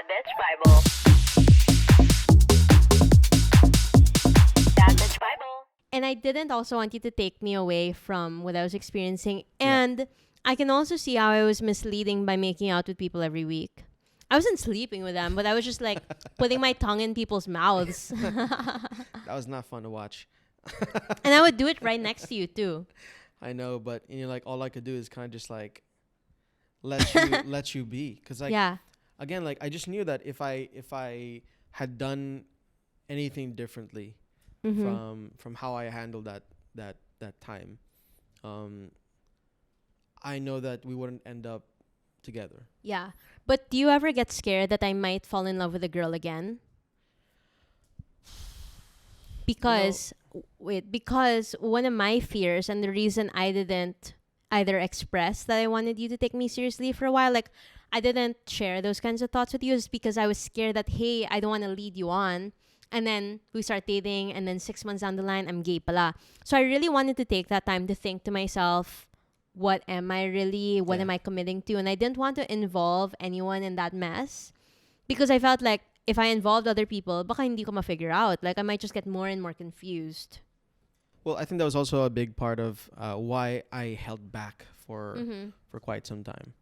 That Bitch Bible. That Bitch Bible. And I didn't also want you to take me away from what I was experiencing. And I can also see how I was misleading by making out with people every week. I wasn't sleeping with them, but I was just like putting my tongue in people's mouths. That was not fun to watch. And I would do it right next to you too. I know, but like all I could do is kind of just like let you be, because like again, like I just knew that if I had done anything differently from how I handled that time, I know that we wouldn't end up together. Yeah. But do you ever get scared that I might fall in love with a girl again? Because because one of my fears, and the reason I didn't either express that I wanted you to take me seriously for a while, like I didn't share those kinds of thoughts with you, is because I was scared that, hey, I don't want to lead you on. And then we start dating, and then 6 months down the line, I'm gay pala. So I really wanted to take that time to think to myself, what am I really? What am I committing to? And I didn't want to involve anyone in that mess, because I felt like if I involved other people, baka hindi ko ma-figure out. Like I might just get more and more confused. Well, I think that was also a big part of why I held back for quite some time.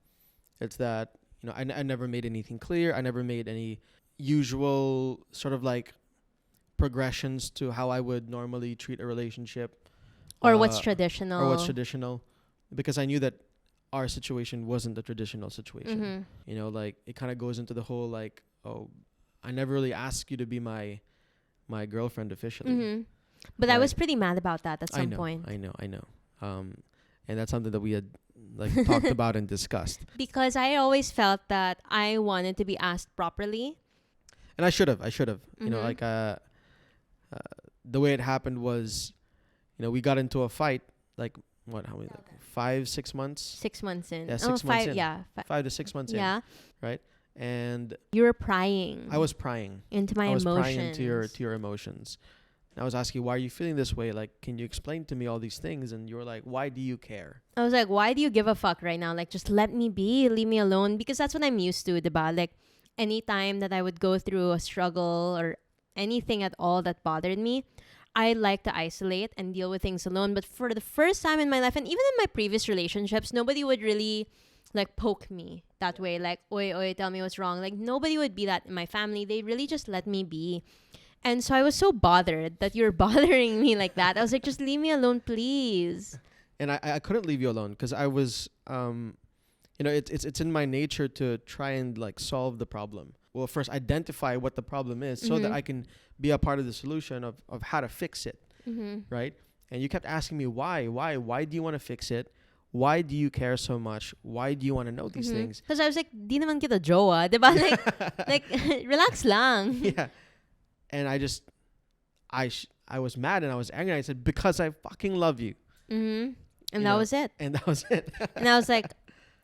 It's that, I never made anything clear. I never made any usual sort of like progressions to how I would normally treat a relationship. Or what's traditional. Because I knew that our situation wasn't a traditional situation. Like it kind of goes into the whole like, oh, I never really asked you to be my girlfriend officially. But I was pretty mad about that at some point. I know. And that's something that we had like talked about and discussed. Because I always felt that I wanted to be asked properly. And I should have. Like the way it happened was, we got into a fight like what? How many? Like 5-6 months. 6 months in. Yeah, 6 months in. Yeah, 5 to 6 months in. Yeah. Right. And you were prying. I was prying into my emotions. I was prying into your emotions. And I was asking, why are you feeling this way? Like, can you explain to me all these things? And you were like, why do you care? I was like, why do you give a fuck right now? Like, just let me be, leave me alone. Because that's what I'm used to, diba? Like, anytime that I would go through a struggle or anything at all that bothered me, I like to isolate and deal with things alone. But for the first time in my life, and even in my previous relationships, nobody would really like poke me that way. Like, oi, tell me what's wrong. Like, nobody would be that in my family. They really just let me be. And so I was so bothered that you're bothering me like that. I was like, just leave me alone, please. And I couldn't leave you alone because I was, it's in my nature to try and like solve the problem. Well, first identify what the problem is so that I can be a part of the solution of how to fix it, right? And you kept asking me why do you want to fix it? Why do you care so much? Why do you want to know these things? Because I was like, di naman kita jowa, diba? Like, relax lang. Yeah. And I was mad and I was angry. I said, because I fucking love you. And that was it. And that was it. And I was like,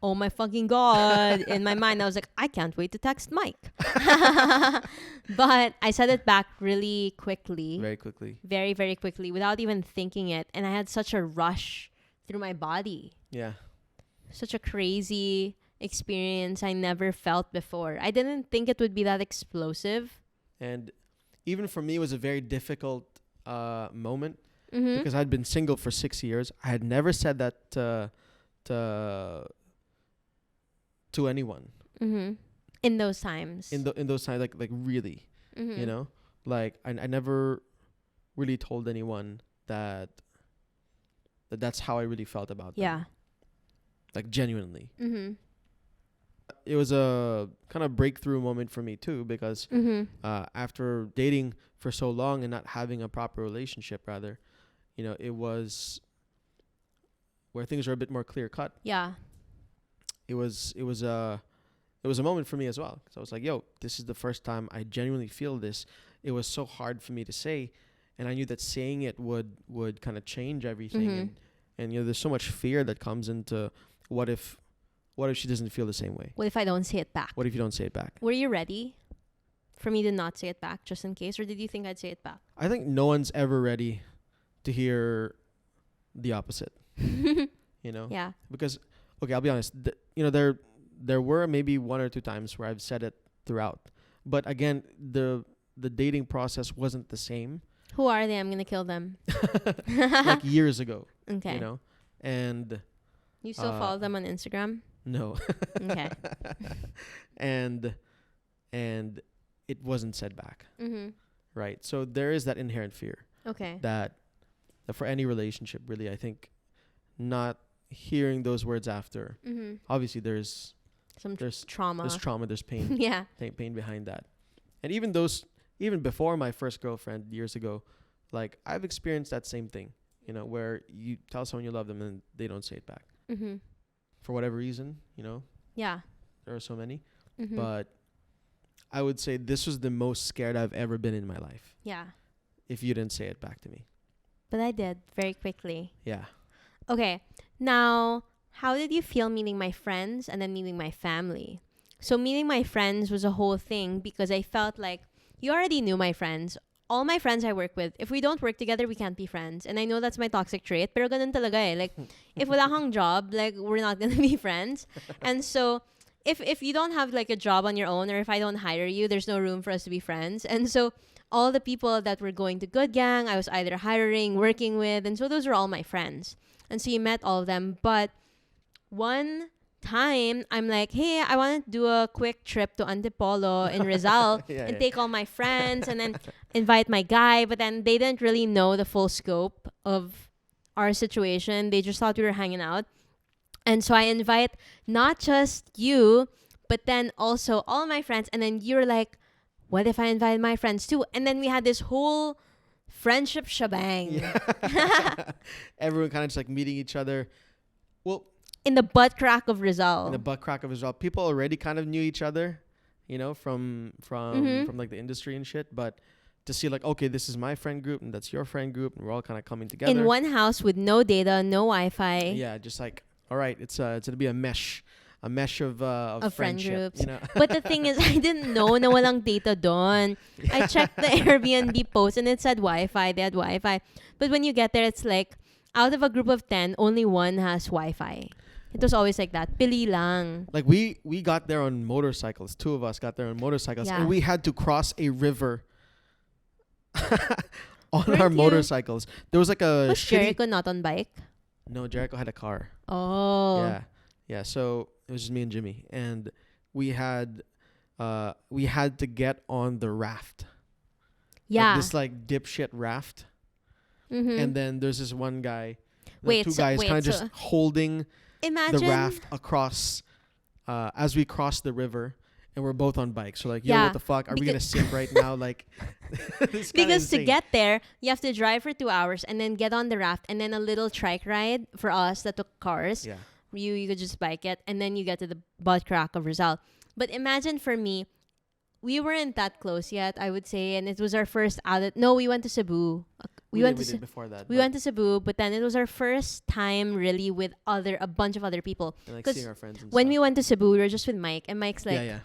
oh my fucking God. In my mind, I was like, I can't wait to text Mike. But I said it back really quickly. Very quickly. Very, very quickly without even thinking it. And I had such a rush through my body. Yeah. Such a crazy experience I never felt before. I didn't think it would be that explosive. And even for me, it was a very difficult moment because I'd been single for 6 years. I had never said that to anyone. In those times. In those times, like really, like I never really told anyone that's how I really felt about them. Yeah. Like genuinely. It was a kind of breakthrough moment for me too, because after dating for so long and not having a proper relationship, rather, it was where things were a bit more clear cut. Yeah. It was a moment for me as well. So I was like, yo, this is the first time I genuinely feel this. It was so hard for me to say, and I knew that saying it would kind of change everything. And there's so much fear that comes into what if she doesn't feel the same way? What if I don't say it back? What if you don't say it back? Were you ready for me to not say it back just in case? Or did you think I'd say it back? I think no one's ever ready to hear the opposite. Yeah. Because, okay, I'll be honest. There were maybe 1 or 2 times where I've said it throughout. But again, the dating process wasn't the same. Who are they? I'm gonna kill them. Like years ago, Okay. you know, and You still follow them on Instagram? no, Okay. and it wasn't said back, Mm-hmm. right? So there is that inherent fear Okay. that for any relationship, really, I think, not hearing those words after. Mm-hmm. Obviously, there's Trauma. there's trauma, there's pain, Yeah. pain behind that, and even before my first girlfriend years ago, like I've experienced that same thing, you know, where you tell someone you love them and they don't say it back Mm-hmm. for whatever reason, you know. Yeah. There are so many, Mm-hmm. but I would say this was the most scared I've ever been in my life. Yeah. If you didn't say it back to me. But I did very quickly. Yeah. Okay. Now, how did you feel meeting my friends and then meeting my family? So meeting my friends was a whole thing because I felt like you already knew my friends. All my friends I work with, if we don't work together, we can't be friends. And I know that's my toxic trait, pero ganun talaga eh. Like, if wala kang job, like, we're not gonna be friends. And so, if you don't have, like, a job on your own, or if I don't hire you, there's no room for us to be friends. And so, all the people that were going to Good Gang, I was either hiring, working with, and so those were all my friends. And so you met all of them. But one time, I'm like, hey, I want to do a quick trip to Antipolo in Rizal and take all my friends and then invite my guy. But then they didn't really know the full scope of our situation. They just thought we were hanging out. And so I invite not just you, but then also all my friends. And then you're like, what if I invite my friends too? And then we had this whole friendship shebang. Yeah. Everyone kind of just like meeting each other. Well, in the butt crack of Rizal. in the butt crack of Israel, people already kind of knew each other, you know, from like the industry and shit. But to see like, okay, this is my friend group and that's your friend group, and we're all kind of coming together in one house with no data, no Wi-Fi. Yeah, just like, all right, it's gonna be a mesh of friend friendship, groups. you know. But the thing is, I didn't know na walang data doon. I checked the Airbnb post and it said Wi-Fi. They had Wi-Fi. But when you get there, it's like, out of a group of 10, only one has Wi-Fi. It was always like that. Pili lang. Like we got there on motorcycles. Two of us got there on motorcycles, Yeah. and we had to cross a river on Weren't our you- motorcycles. There was like a Was shitty. Jericho not on bike? No, Jericho had a car. Oh. Yeah. So it was just me and Jimmy, and we had to get on the raft. Yeah. Like this like dipshit raft, Mm-hmm. and then there's this one guy. Wait, two so- guys wait, kind of so- just holding Imagine. the raft across as we cross the river, and we're both on bikes. So like, yo, Yeah, what the fuck? Are we gonna sink right now? Like, this kinda Because to insane. get there, you have to drive for 2 hours and then get on the raft and then a little trike ride for us that took cars. Yeah. You could just bike it and then you get to the butt crack of Rizal. But imagine for me, we weren't that close yet, I would say, and it was our first outlet. No, we went to Cebu. We did went before that. we but- went to Cebu, but then it was our first time really with a bunch of other people. and, like 'cause seeing our friends. And When stuff. we went to Cebu, we were just with Mike, and Mike's like yeah,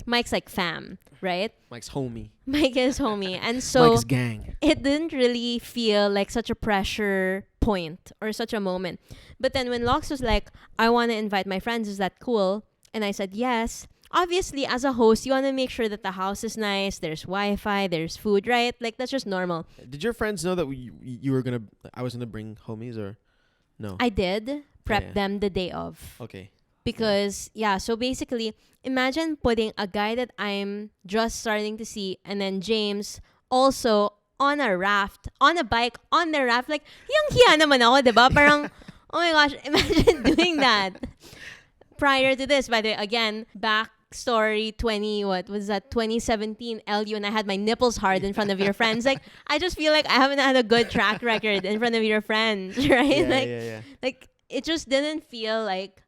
Mike's like fam, right? Mike's homie. Mike is homie, and so Mike's gang. it didn't really feel like such a pressure point or such a moment. But then when Lox was like, I want to invite my friends, is that cool? And I said, yes. Obviously, as a host, you want to make sure that the house is nice, there's Wi-Fi, there's food, right? Like, that's just normal. Did your friends know that you were gonna? I was gonna bring homies or no? I did prep Yeah. them the day of. Okay. Because, so basically, imagine putting a guy that I'm just starting to see and then James also on a raft, on a bike, on the raft. Like, yung hiya naman ako, diba? Parang, oh my gosh, imagine doing that. Prior to this, by the way, again, backstory 2017, LU, and I had my nipples hard in front of your friends. Like, I just feel like I haven't had a good track record in front of your friends, right? Yeah. Like, it just didn't feel like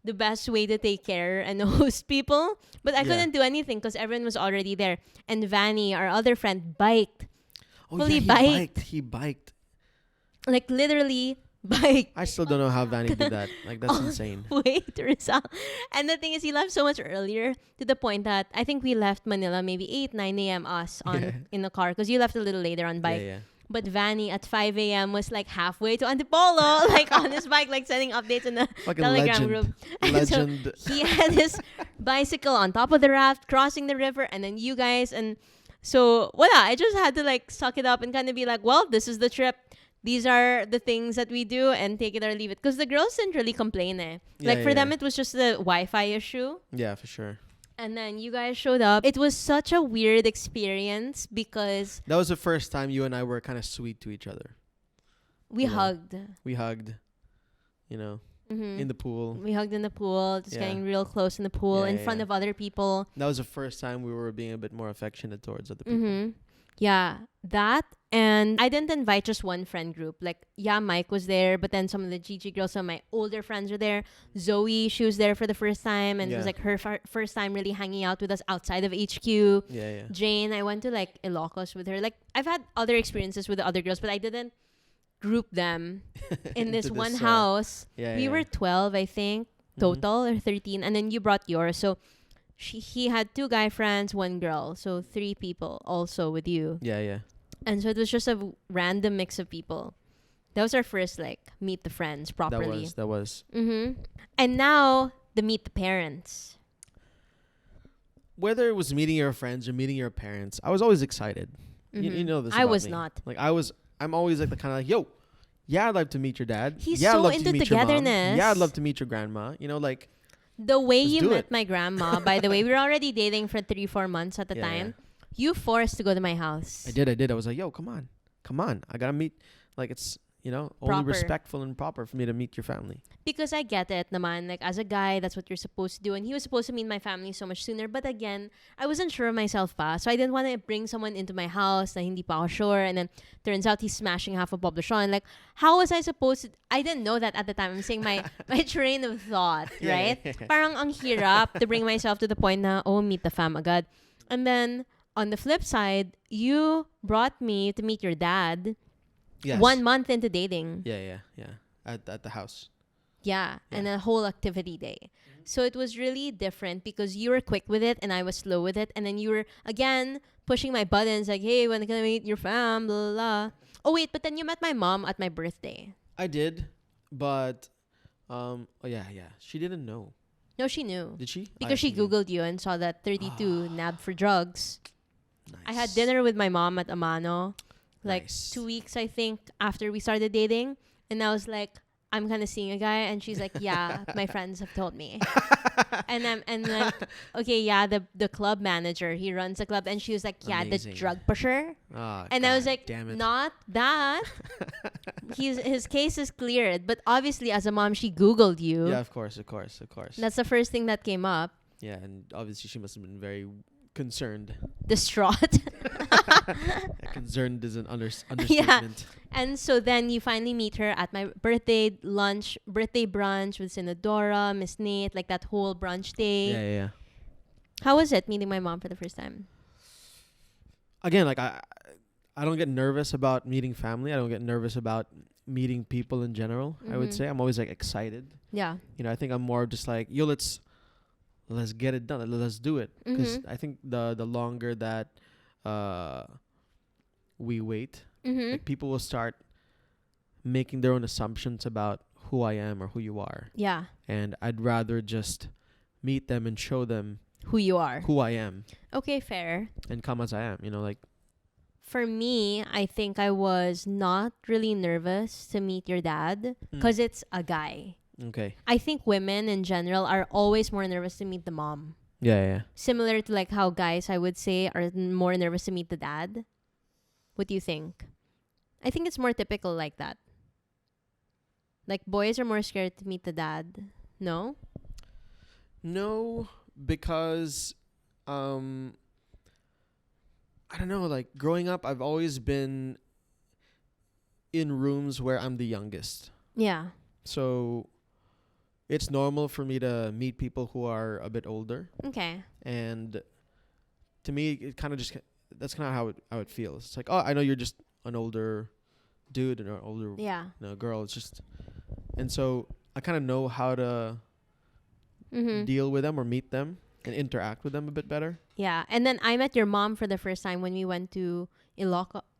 the best way to take care and host people. But I couldn't do anything because everyone was already there. And Vanny, our other friend, biked. Oh Fully yeah, biked. He biked. Like, literally biked. I still don't know how Vanny did that. Like that's insane. Wait, Rizal. And the thing is, he left so much earlier to the point that I think we left Manila maybe 8, 9 a.m. us on Yeah. in the car because you left a little later on bike. Yeah. But Vanny at 5 a.m. was like halfway to Antipolo, like on his bike, like sending updates in the Fucking Telegram legend. group. And Legend. so he had his bicycle on top of the raft, crossing the river, and then you guys. And so, voila, I just had to like suck it up and kind of be like, well, this is the trip. These are the things that we do and take it or leave it. Because the girls didn't really complain. Like for them, it was just the Wi-Fi issue. Yeah, for sure. And then you guys showed up. It was such a weird experience because That was the first time you and I were kind of sweet to each other. we Yeah. hugged. We hugged, you know, Mm-hmm. in the pool. We hugged in the pool, just Yeah. getting real close in the pool Yeah, in yeah, front yeah. of other people. That was the first time we were being a bit more affectionate towards other people. Mm-hmm. Yeah, that. And I didn't invite just one friend group. Like, yeah, Mike was there, but then some of the GG girls, some of my older friends were there. Zoe, she was there for the first time, and it was Yeah. like her first time really hanging out with us outside of HQ. Yeah, yeah. Jane, I went to like Ilocos with her. Like, I've had other experiences with the other girls, but I didn't group them in this Into one house. Yeah, We yeah. were 12, I think, Mhm. total, or 13, and then you brought yours. So he had 2 guy friends, 1 girl, so 3 people also with you. Yeah, yeah. And so it was just a random mix of people. That was our first like meet the friends properly. That was. Mm-hmm. And now the meet the parents. Whether it was meeting your friends or meeting your parents, I was always excited. You Mhm. know this. I about was me. not. Like I'm always like the kind of like, yo, yeah, I'd love to meet your dad. He's yeah, so I'd love into to meet your mom. togetherness. Yeah, I'd love to meet your grandma. You know, like The way Let's you do met it. my grandma, by the way, we were already dating for 3-4 months at the Yeah, time. You forced to go to my house. I did. I was like, yo, come on. I gotta meet. Like it's only Proper. respectful and proper for me to meet your family. Because I get it naman. Like, as a guy, that's what you're supposed to do. And he was supposed to meet my family so much sooner. But again, I wasn't sure of myself pa. So I didn't want to bring someone into my house na hindi pa ako sure. And then turns out he's smashing half of Poblacion. Like, how was I supposed to... I didn't know that at the time. I'm saying my train of thought, Yeah, right? yeah, yeah. Parang ang hirap to bring myself to the point na, oh, meet the fam agad. And then, on the flip side, you brought me to meet your dad Yes. 1 month into dating. Yeah. At the house. Yeah, Yeah. and a whole activity day. So it was really different because you were quick with it and I was slow with it. And then you were, again, pushing my buttons like, hey, when can I meet your fam, blah, blah, blah. Oh, wait, but then you met my mom at my birthday. I did, but oh yeah. She didn't know. No, she knew. Did she? Because she knew. Googled you and saw that 32 nabbed for drugs. I had Nice. dinner with my mom at Amano, like Nice. 2 weeks, I think, after we started dating. And I was like, I'm kind of seeing a guy. And she's like, yeah, my friends have told me. and like, okay, yeah, the club manager, he runs the club. And she was like, yeah, Amazing. the drug pusher. Ah, And I was God like, damn it. not that. His case is cleared. But obviously, as a mom, she Googled you. Yeah, of course. That's the first thing that came up. Yeah, and obviously she must have been very concerned. Distraught. Yeah, concerned is an understatement. And so then you finally meet her at my birthday brunch with Senadora, Miss Nate, like that whole brunch day. Yeah. How was it meeting my mom for the first time? Again, like I don't get nervous about meeting family. I don't get nervous about meeting people in general. I would Mhm. say I'm always like excited. Yeah. I think I'm more just like, yo, let's get it done. Let's do it. Because Mhm. I think the longer that we wait, Mhm. like people will start making their own assumptions about who I am or who you are. Yeah. And I'd rather just meet them and show them Who you are. who I am Okay, fair. and come as I am. Like For me, I think I was not really nervous to meet your dad because it's a guy. okay. I think women in general are always more nervous to meet the mom. Yeah. Similar to like how guys, I would say, are more nervous to meet the dad. What do you think? I think it's more typical like that. Like boys are more scared to meet the dad. No? No, because I don't know, like growing up I've always been in rooms where I'm the youngest. Yeah. So it's normal for me to meet people who are a bit older, Okay. and to me it kind of just that's kind of how it feels. It's like, oh, I know you're just an older dude and an older Yeah. girl. It's just, and so I kind of know how to Mm-hmm. deal with them or meet them and interact with them a bit better. Yeah. And then I met your mom for the first time when we went to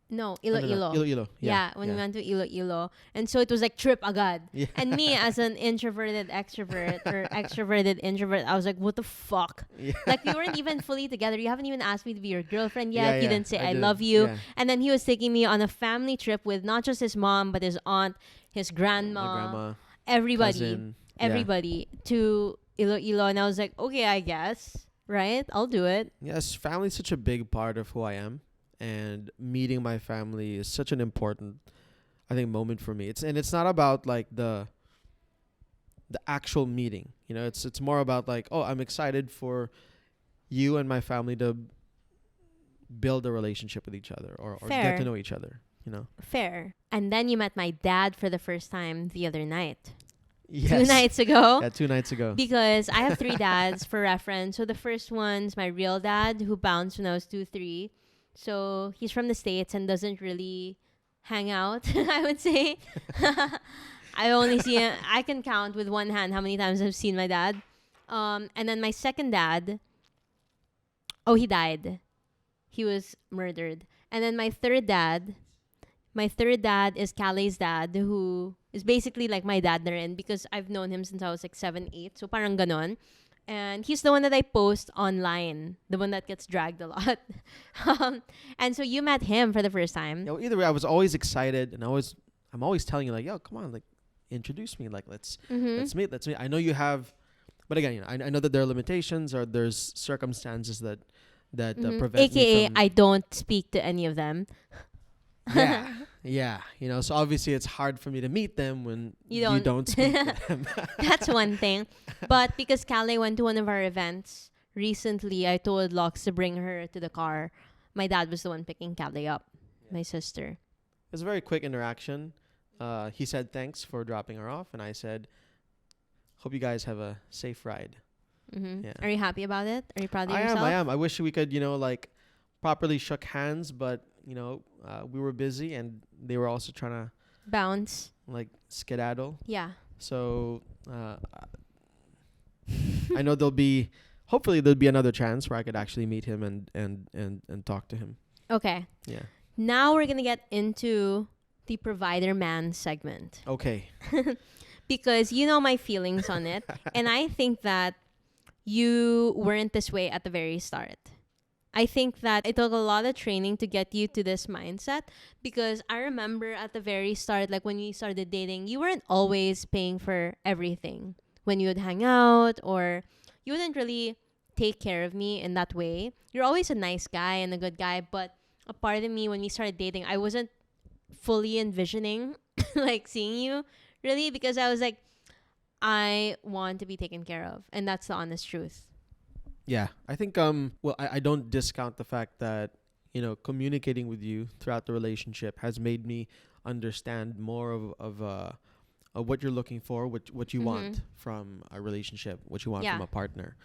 No, No, no, no. Iloilo. Iloilo. Yeah, when we went to Iloilo. And so it was like trip agad. Yeah. And me as an introverted extrovert or extroverted introvert, I was like, what the fuck? Yeah. Like we weren't even fully together. You haven't even asked me to be your girlfriend yet. Yeah, You yeah, didn't say I did. love you. Yeah. And then he was taking me on a family trip with not just his mom, but his aunt, his My grandma, grandma, everybody. cousin. Everybody to Iloilo. And I was like, okay, I guess. Right? I'll do it. Yes, family is such a big part of who I am, and meeting my family is such an important, I think, moment for me. It's not about like the actual meeting. You know, it's more about like, oh, I'm excited for you and my family to build a relationship with each other, or get Fair. to know each other. You know. Fair. And then you met my dad for the first time the other night. Yes. 2 nights ago. Yeah, 2 nights ago. Because I have 3 dads for reference. So the first one's my real dad who bounced when I was 2-3. So he's from the States and doesn't really hang out, I would say. I only see him, I can count with one hand how many times I've seen my dad. And then my second dad, oh, he died. He was murdered. And then my third dad is Kale's dad, who is basically like my dad na rin because I've known him since I was like 7, 8. So parang ganon. And he's the one that I post online, the one that gets dragged a lot. And so you met him for the first time. Yeah, well, either way, I was always excited, and I'm always telling you like, yo, come on, like, introduce me, like, let's meet. I know you have, but again, you know, I know that there are limitations or there's circumstances that prevent me AKA, from. I don't speak to any of them. Yeah, you know, so obviously it's hard for me to meet them when You don't speak to them. That's one thing. But because Callie went to one of our events recently, I told Lox to bring her to the car. My dad was the one picking Callie up, my sister. It was a very quick interaction. He said thanks for dropping her off, and I said, hope you guys have a safe ride. Mm-hmm. Yeah. Are you happy about it? Are you proud of I yourself? am. I wish we could, you know, like, properly shook hands, but, you know, we were busy, and they were also trying to, Bounce. like, skedaddle. Yeah. So I know hopefully there'll be another chance where I could actually meet him and talk to him. Okay. Yeah. Now we're going to get into the provider man segment. Okay. Because you know my feelings on it. And I think that you weren't this way at the very start. I think that it took a lot of training to get you to this mindset, because I remember at the very start, like when we started dating, you weren't always paying for everything. When you would hang out, or you wouldn't really take care of me in that way. You're always a nice guy and a good guy, but a part of me when we started dating, I wasn't fully envisioning like seeing you really, because I was like, I want to be taken care of, and that's the honest truth. Yeah, I think well, I don't discount the fact that, you know, communicating with you throughout the relationship has made me understand more of what you're looking for, what you want from a relationship, what you want from a partner,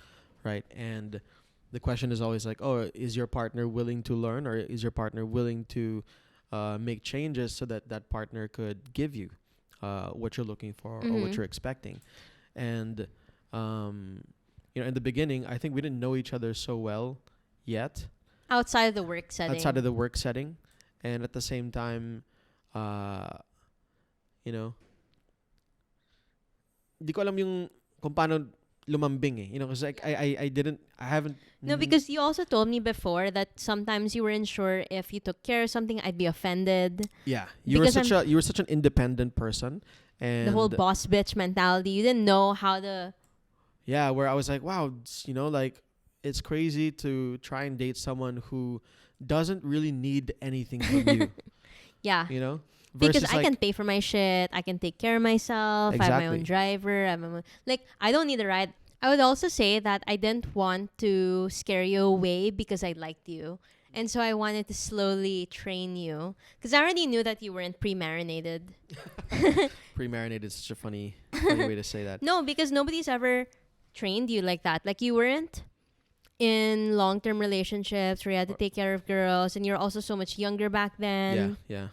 right? And the question is always like, oh, is your partner willing to learn, or is your partner willing to make changes so that that partner could give you what you're looking for or what you're expecting? And you know, in the beginning, I think we didn't know each other so well yet. Outside of the work setting. And at the same time, you know, di ko alam yung kung paano lumambing eh. You know, because like, I haven't. No, because you also told me before that sometimes you weren't sure if you took care of something, I'd be offended. Yeah. You were such an independent person. And the whole boss bitch mentality. You didn't know how to... Yeah, where I was like, wow, you know, like, it's crazy to try and date someone who doesn't really need anything from you. Yeah. You know? Because Versus I can pay for my shit. I can take care of myself. Exactly. I have my own driver. I don't need a ride. I would also say that I didn't want to scare you away because I liked you. And so I wanted to slowly train you. Because I already knew that you weren't pre-marinated. Pre-marinated is such a funny way to say that. No, because nobody's ever trained you like that. Like, you weren't in long-term relationships where you had to take care of girls, and you're also so much younger back then. Yeah.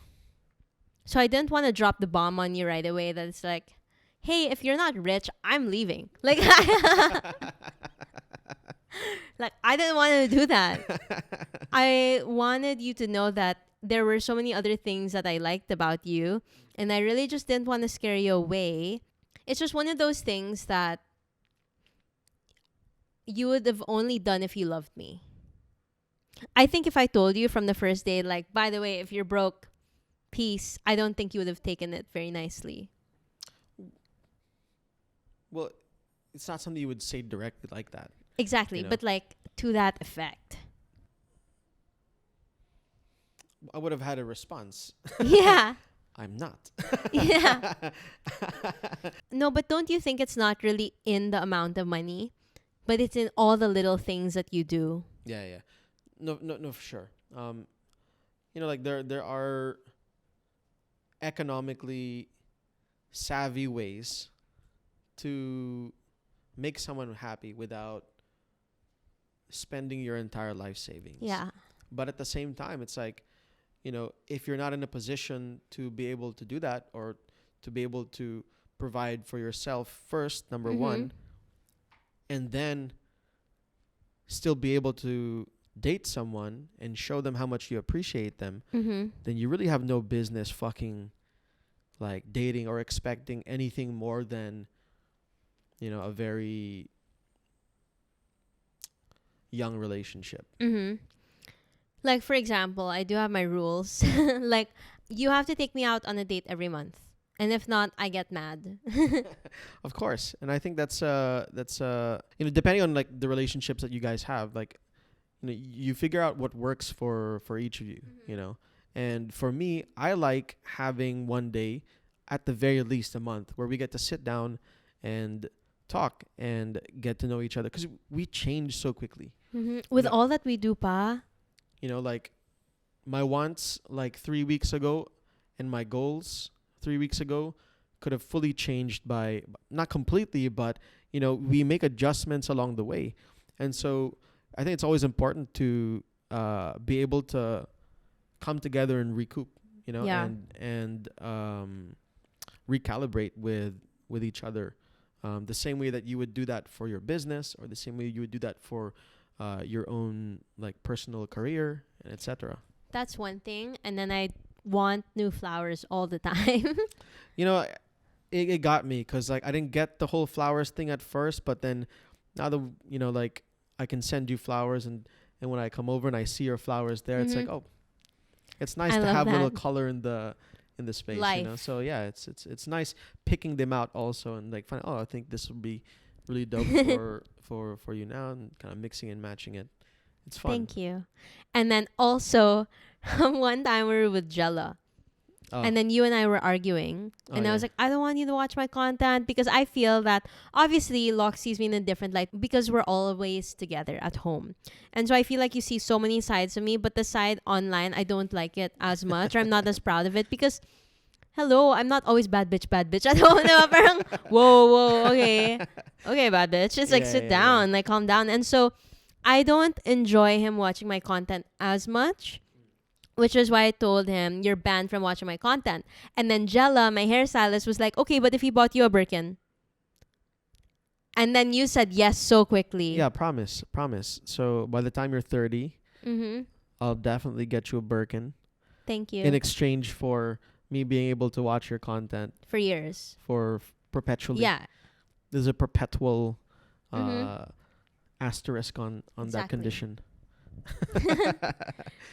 So I didn't want to drop the bomb on you right away that it's like, hey, if you're not rich, I'm leaving. Like, like, I didn't want to do that. I wanted you to know that there were so many other things that I liked about you, and I really just didn't want to scare you away. It's just one of those things that you would have only done if you loved me. I think if I told you from the first day, like, by the way, if you're broke, peace, I don't think you would have taken it very nicely. Well, it's not something you would say directly like that. Exactly, You know? but like to that effect. I would have had a response. Yeah. I'm not. Yeah. No, but don't you think it's not really in the amount of money, but it's in all the little things that you do? Yeah, yeah. No, for sure. Like there are economically savvy ways to make someone happy without spending your entire life savings. Yeah. But at the same time, it's like, if you're not in a position to be able to do that, or to be able to provide for yourself first, number one, and then still be able to date someone and show them how much you appreciate them, then you really have no business fucking like dating or expecting anything more than, a very young relationship. Like, for example, I do have my rules. Like, you have to take me out on a date every month. And if not, I get mad. Of course. And I think that's depending on like the relationships that you guys have, like, you figure out what works for each of you, And for me, I like having one day, at the very least a month, where we get to sit down and talk and get to know each other, because we change so quickly. With all that we do, pa. Like my wants like 3 weeks ago and my goals 3 weeks ago could have fully changed by, not completely, but we make adjustments along the way. And so I think it's always important to be able to come together and recoup, Yeah. and recalibrate with each other, the same way that you would do that for your business, or the same way you would do that for your own like personal career, and etc. That's one thing. And then I want new flowers all the time. It got me, because like I didn't get the whole flowers thing at first, but then now that like I can send you flowers, and when I come over and I see your flowers there, it's like, oh, it's nice I to love have a little that. color in the space. Life. So yeah, it's nice picking them out also, and like find, I think this would be really dope for you now, and kind of mixing and matching it. It's fun. Thank you. And then also, one time we were with Jella. Oh. And then you and I were arguing. And I was like, I don't want you to watch my content, because I feel that obviously Locke sees me in a different light because we're always together at home. And so I feel like you see so many sides of me, but the side online, I don't like it as much, or I'm not as proud of it, because hello, I'm not always bad bitch. I don't know. Parang, whoa, okay. Okay, bad bitch. Just like sit down, like calm down. And so I don't enjoy him watching my content as much, which is why I told him, you're banned from watching my content. And then Jella, my hairstylist, was like, okay, but if he bought you a Birkin? And then you said yes so quickly. Yeah, promise. So by the time you're 30, I'll definitely get you a Birkin. Thank you. In exchange for me being able to watch your content. For years. For perpetually. Yeah. There's a perpetual asterisk on that condition.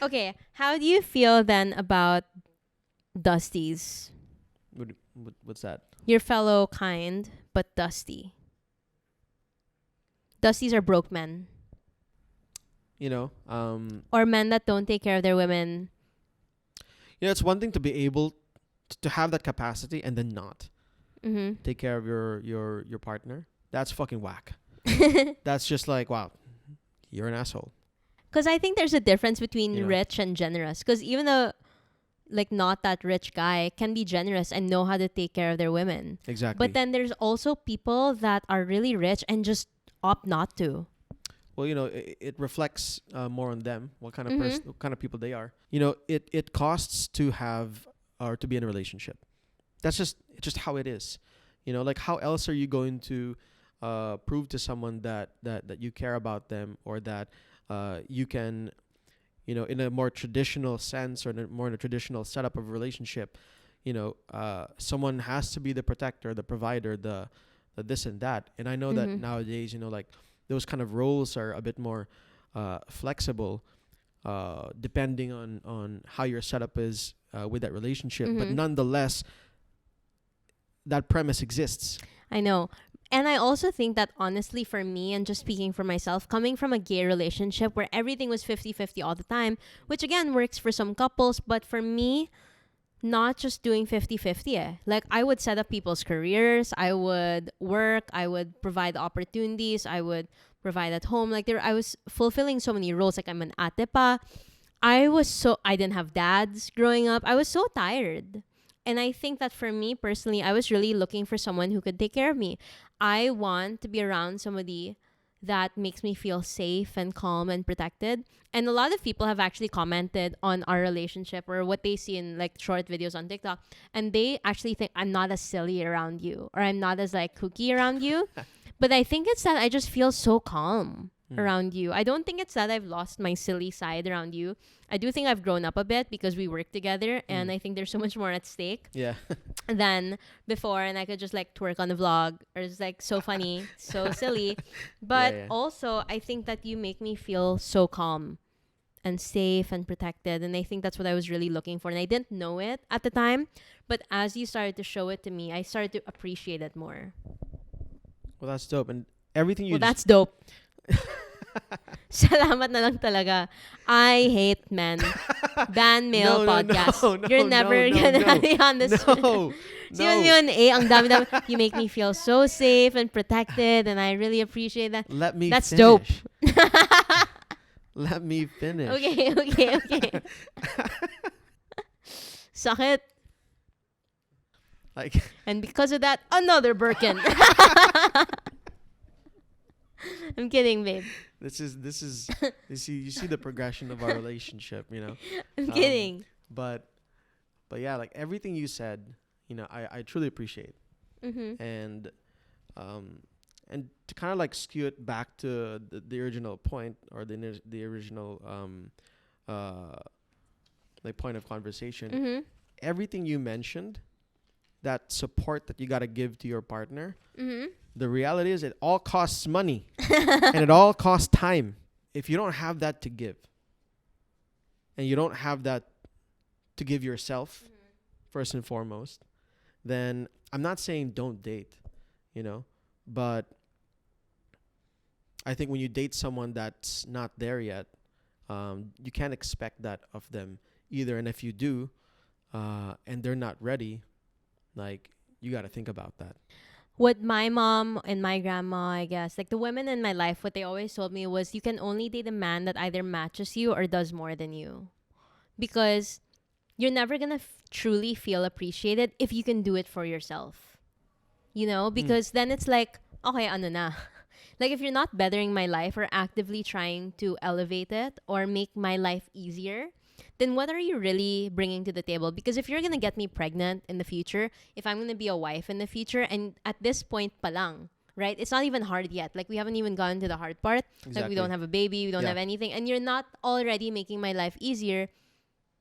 Okay, how do you feel then about Dusties? What's that? Your fellow kind, but dusty. Dusties are broke men. Or men that don't take care of their women. It's one thing to be able to have that capacity and then not take care of your partner. That's fucking whack. That's just like, wow, you're an asshole. Because I think there's a difference between rich and generous. Because even though, like, not that rich guy can be generous and know how to take care of their women. Exactly. But then there's also people that are really rich and just opt not to. Well, it reflects more on them, what kind of what kind of people they are. It costs to have or to be in a relationship. That's just how it is. Like, how else are you going to prove to someone that you care about them, or that you can in a more traditional sense or in a traditional setup of relationship, someone has to be the protector, the provider, the this and that. And I know that nowadays, like those kind of roles are a bit more flexible, depending on how your setup is with that relationship. But nonetheless, that premise exists. I know. And I also think that honestly for me, and just speaking for myself, coming from a gay relationship where everything was 50-50 all the time, which again works for some couples, but for me, not just doing 50-50. Like I would set up people's careers, I would work, I would provide opportunities, I would provide at home. Like I was fulfilling so many roles. Like I'm an ate pa. I didn't have dads growing up. I was so tired. And I think that for me personally, I was really looking for someone who could take care of me. I want to be around somebody that makes me feel safe and calm and protected. And a lot of people have actually commented on our relationship or what they see in like short videos on TikTok. And they actually think I'm not as silly around you or I'm not as like kooky around you. But I think it's that I just feel so calm around you. I don't think it's that I've lost my silly side around you. I do think I've grown up a bit because we work together and I think there's so much more at stake than before, and I could just like twerk on the vlog or it's like so funny, so silly. But also I think that you make me feel so calm and safe and protected, and I think that's what I was really looking for, and I didn't know it at the time, but as you started to show it to me, I started to appreciate it more. Well, that's dope. And everything you that's dope. Salamat na lang talaga. I hate men. Ban male podcast. You're never gonna be on this. No. Yun, ang dami. You make me feel so safe and protected, and I really appreciate that. That's finish. Dope. Let me finish. Okay. Sakit. Like, and because of that, another Birkin. I'm kidding, babe. This is you see the progression of our relationship, I'm kidding. But yeah, like everything you said, I truly appreciate. And to kind of like skew it back to the original point or the original like point of conversation, everything you mentioned, that support that you got to give to your partner, the reality is it all costs money and it all costs time. If you don't have that to give and you don't have that to give yourself first and foremost, then I'm not saying don't date, but I think when you date someone that's not there yet, you can't expect that of them either. And if you do, and they're not ready, like you got to think about that. What my mom and my grandma, I guess, like the women in my life, what they always told me was you can only date a man that either matches you or does more than you. Because you're never going to truly feel appreciated if you can do it for yourself. Because then it's like, okay, ano na. Like if you're not bettering my life or actively trying to elevate it or make my life easier, then what are you really bringing to the table? Because if you're going to get me pregnant in the future, if I'm going to be a wife in the future, and at this point pa lang, right? It's not even hard yet. Like we haven't even gotten to the hard part. Exactly. Like we don't have a baby, we don't have anything, and you're not already making my life easier,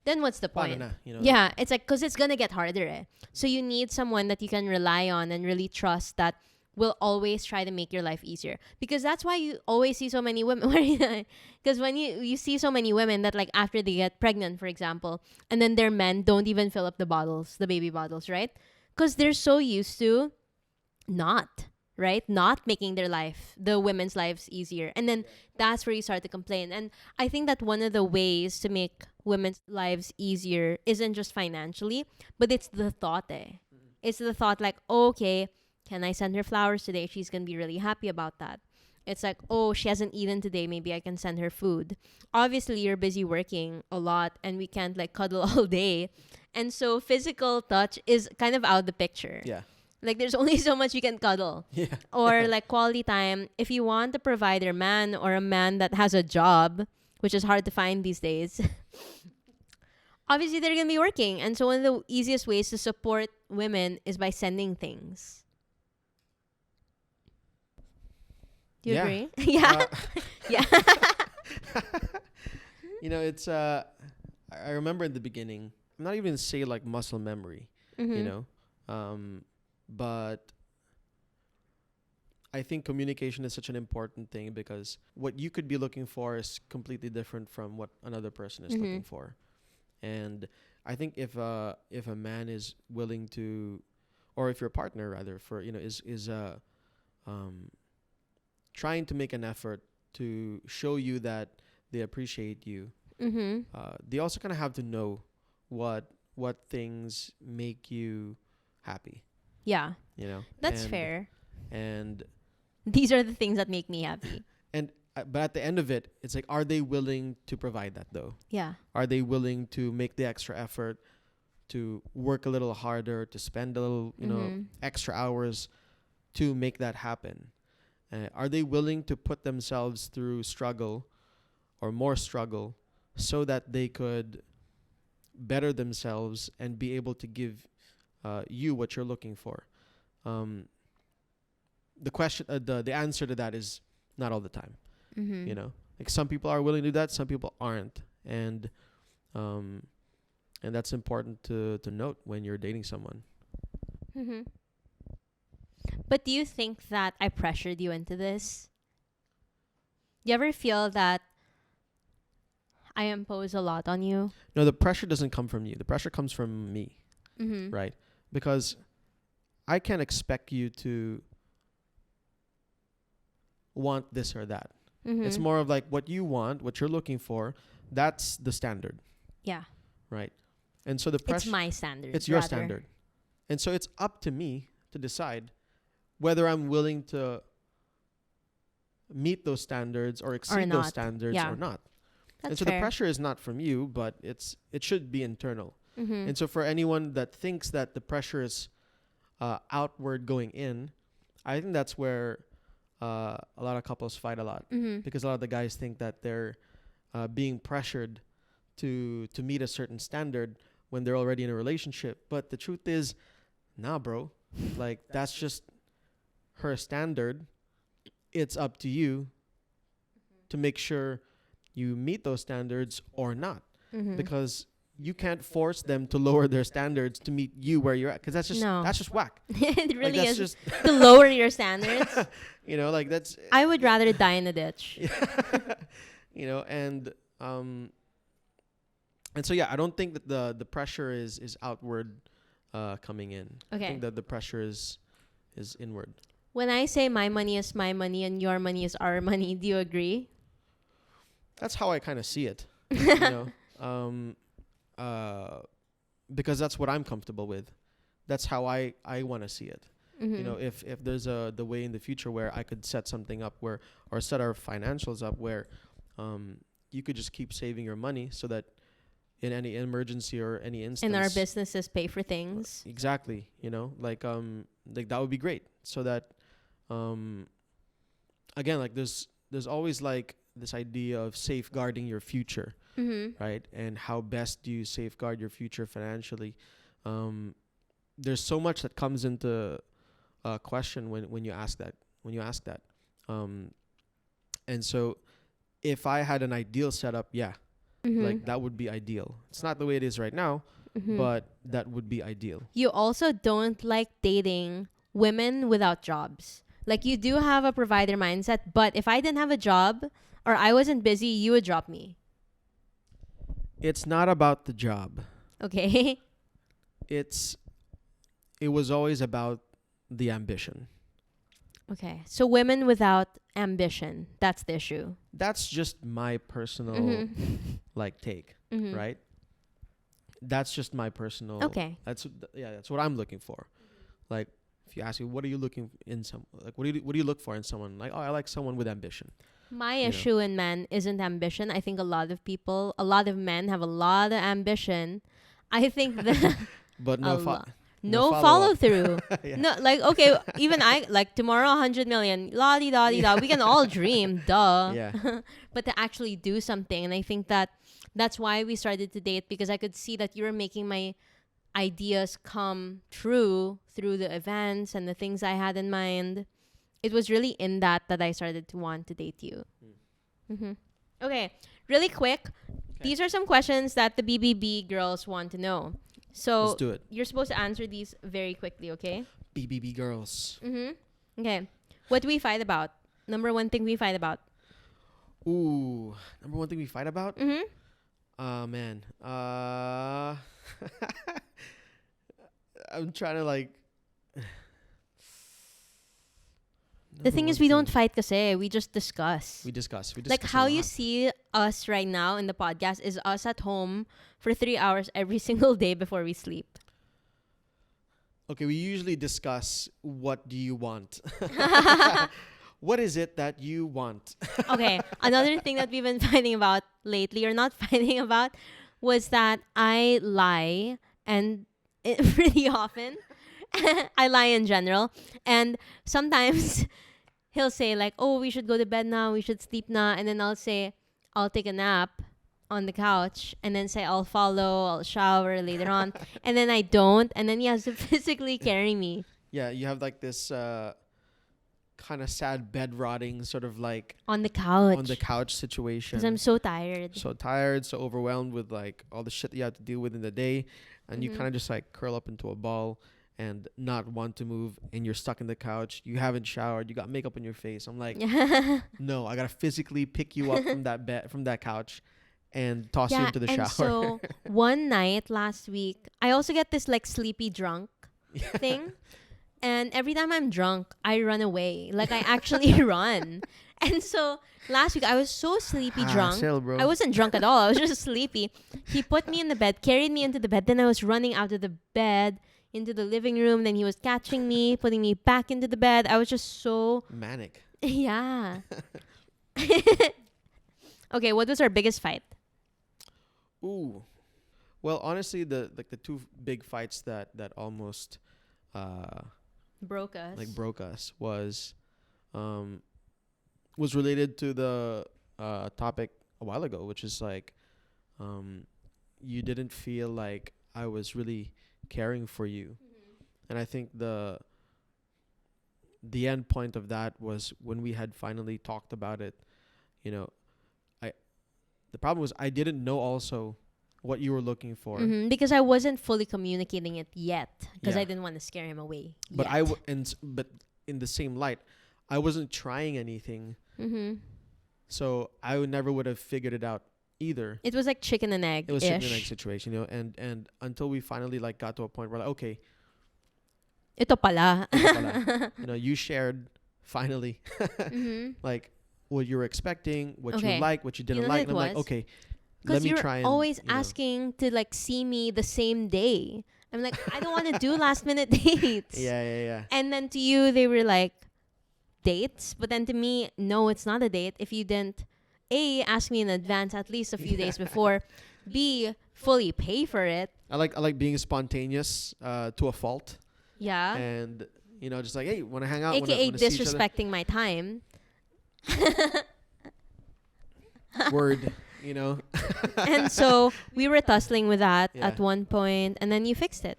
then what's the point? Yeah, it's like, because it's going to get harder. So you need someone that you can rely on and really trust that will always try to make your life easier. Because that's why you always see so many women. Because when you see so many women that like after they get pregnant, for example, and then their men don't even fill up the baby bottles, right? Because they're so used to not making the women's lives easier. And then that's where you start to complain. And I think that one of the ways to make women's lives easier isn't just financially, but it's the thought. It's the thought like, okay, can I send her flowers today? She's going to be really happy about that. It's like, oh, she hasn't eaten today. Maybe I can send her food. Obviously, you're busy working a lot and we can't like cuddle all day. And so physical touch is kind of out the picture. Yeah. Like there's only so much you can cuddle. Yeah. Or like quality time. If you want a provider man or a man that has a job, which is hard to find these days, obviously they're going to be working. And so one of the easiest ways to support women is by sending things. Do you agree? Yeah. Yeah. It's I remember in the beginning, I'm not even say like muscle memory, Mm-hmm. you know, but I think communication is such an important thing because what you could be looking for is completely different from what another person is Mm-hmm. looking for. And I think if a man is willing to, or if your partner rather, for is trying to make an effort to show you that they appreciate you, Mm-hmm. they also kind of have to know what things make you happy, Yeah, you know. that's fair. And These are the things that make me happy. and but at the end of it, it's like, are they willing to provide that though? Yeah. Are they willing to make the extra effort, to work a little harder, to spend a little, Mm-hmm. extra hours to make that happen? Are they willing to put themselves through struggle or more struggle so that they could better themselves and be able to give you what you're looking for? The question, the answer to that is not all the time. Mm-hmm. Like some people are willing to do that, some people aren't, and that's important to note when you're dating someone. Mm-hmm. But do you think that I pressured you into this? Do you ever feel that I impose a lot on you? No, the pressure doesn't come from you. The pressure comes from me, Mm-hmm. right? Because I can't expect you to want this or that. Mm-hmm. It's more of like what you want, what you're looking for. That's the standard, Yeah. right? And so the pressure, It's my standard. it's your rather. standard. And so it's up to me to decide whether I'm willing to meet those standards or exceed those not. standards Yeah. or not. That's And so fair. the pressure is not from you, but it should be internal. Mm-hmm. And so for anyone that thinks that the pressure is outward going in, I think that's where a lot of couples fight a lot, Mm-hmm. because a lot of the guys think that they're being pressured to meet a certain standard when they're already in a relationship. But the truth is, nah, bro. Like, that's just her standard. It's up to you to make sure you meet those standards or not, Mm-hmm. because you can't force them to lower their standards to meet you where you're at, because that's just whack. It really that's is just to lower your standards. like that's I would rather die in a ditch. and so yeah, I don't think that the pressure is outward coming in. Okay. I think that the pressure is inward. When I say my money is my money and your money is our money, do you agree? That's how I kind of see it. Because that's what I'm comfortable with. That's how I want to see it. Mm-hmm. If there's the way in the future where I could set something up or set our financials up where you could just keep saving your money so that in any emergency or any instance, And our businesses pay for things. exactly, like that would be great, so that again, like there's always like this idea of safeguarding your future, Mm-hmm. right? And how best do you safeguard your future financially? There's so much that comes into question when you ask that. And so if I had an ideal setup, Mm-hmm. like that would be ideal. It's not the way it is right now, Mm-hmm. but that would be ideal. You also don't like dating women without jobs. Like, you do have a provider mindset, but if I didn't have a job or I wasn't busy, you would drop me. It's not about the job. Okay? It was always about the ambition. Okay. So women without ambition, that's the issue. That's just my personal Mm-hmm. like take, Mm-hmm. right? That's just my personal. Okay. That's what I'm looking for. Like, if you ask me, what are you looking in some, like, what do you look for in someone? Like, oh, I like someone with ambition. My You know. issue in men isn't ambition. I think a lot of men have a lot of ambition. I think that But A no, lot. no no follow-up. follow through. Yeah. No, like, okay, even I, like, tomorrow 100 million, la di da di da. We can all dream, duh. Yeah. But to actually do something, and I think that's why we started to date, because I could see that you were making my ideas come true through the events and the things I had in mind. It was really in that I started to want to date you. Mm-hmm. Okay, really quick. These are some questions that the BBB girls want to know. So Let's do it. you're supposed to answer these very quickly, okay? BBB girls. Okay. What do we fight about? Number one thing we fight about. Ooh, number one thing we fight about? Man. I'm trying to like. The thing is, we don't fight kasi. We just discuss. We discuss. Like how you see us right now in the podcast is us at home for 3 hours every single day before we sleep. Okay, we usually discuss what do you want. What is it that you want? Okay, another thing that we've been fighting about lately, or not fighting about, was that I lie, and pretty often. I lie in general. And sometimes he'll say like, oh, we should go to bed now, we should sleep now. And then I'll say, I'll take a nap on the couch, and then say I'll follow, I'll shower later on. And then I don't. And then he has to physically carry me. Yeah, you have like this kind of sad bed rotting sort of like on the couch situation. Because I'm so tired. So tired, so overwhelmed with like all the shit that you have to deal with in the day. And you kind of just like curl up into a ball and not want to move, and you're stuck in the couch. You haven't showered. You got makeup on your face. I'm like, no, I gotta physically pick you up from that bed, from that couch, and toss you into the shower. So one night last week, I also get this like sleepy drunk thing, and every time I'm drunk, I run away. Like I actually run. And so last week I was so sleepy drunk. Bro. I wasn't drunk at all. I was just sleepy. He put me in the bed, carried me into the bed. Then I was running out of the bed into the living room. Then he was catching me, putting me back into the bed. I was just so manic. Yeah. Okay, what was our biggest fight? Ooh. Well, honestly, the two big fights that almost broke us was related to the topic a while ago, which is like you didn't feel like I was really caring for you. And I think the end point of that was when we had finally talked about it. You know, the problem was I didn't know also what you were looking for, because I wasn't fully communicating it yet, because I didn't want to scare him away. But but in the same light, I wasn't trying anything, so I never would have figured it out either. It was like chicken and egg. It was chicken and egg situation, you know. And until we finally like got to a point where like, okay, ito pala. you know, you shared finally, like what you were expecting, what you like, what you didn't like, and I'm like, okay. Let me try. Because you're always asking to like see me the same day. I'm like, I don't want to do last minute dates. Yeah. And then to you, they were like, dates. But then to me, no, it's not a date. If you didn't, A, ask me in advance at least a few days before. B, fully pay for it. I like being spontaneous to a fault. Yeah. And you know, just like, hey, want to hang out? AKA wanna disrespecting my time. Word. You know. And so we were tussling with that at one point, and then you fixed it,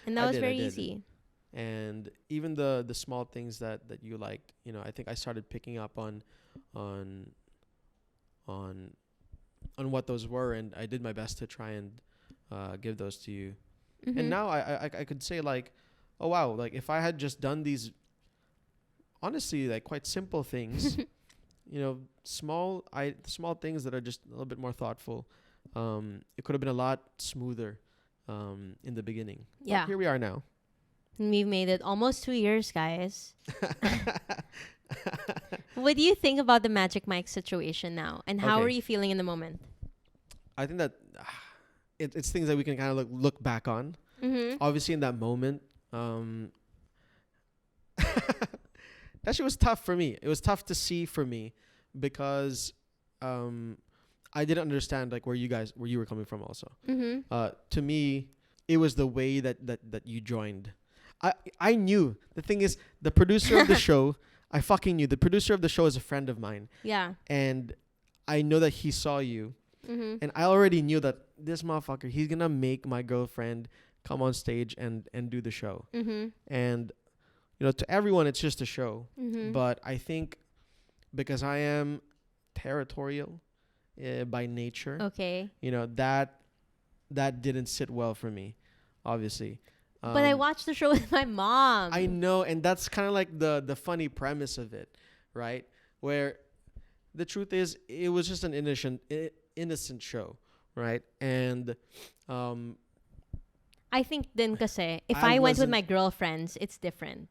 and that was very easy. And even the small things that you liked, you know, I think I started picking up on what those were, and I did my best to try and give those to you. And now I could say like, oh wow, like if I had just done these honestly like quite simple things. You know, small things that are just a little bit more thoughtful. It could have been a lot smoother in the beginning. Yeah. But here we are now. We've made it almost 2 years, guys. What do you think about the Magic Mike situation now? And how are you feeling in the moment? I think that it's things that we can kind of look back on. Obviously, in that moment, that shit was tough for me. It was tough to see for me because I didn't understand like where you were coming from also. To me, it was the way that you joined. I knew. The thing is, the producer of the show, I fucking knew. The producer of the show is a friend of mine. Yeah. And I know that he saw you. And I already knew that this motherfucker, he's going to make my girlfriend come on stage and do the show. And you know, to everyone, it's just a show. But I think because I am territorial by nature. Okay. You know, that didn't sit well for me, obviously. But I watched the show with my mom. I know, and that's kind of like the funny premise of it, right? Where the truth is, it was just an innocent show, right? And I think din kasi, if I I went with wasn't- my girlfriends, it's different.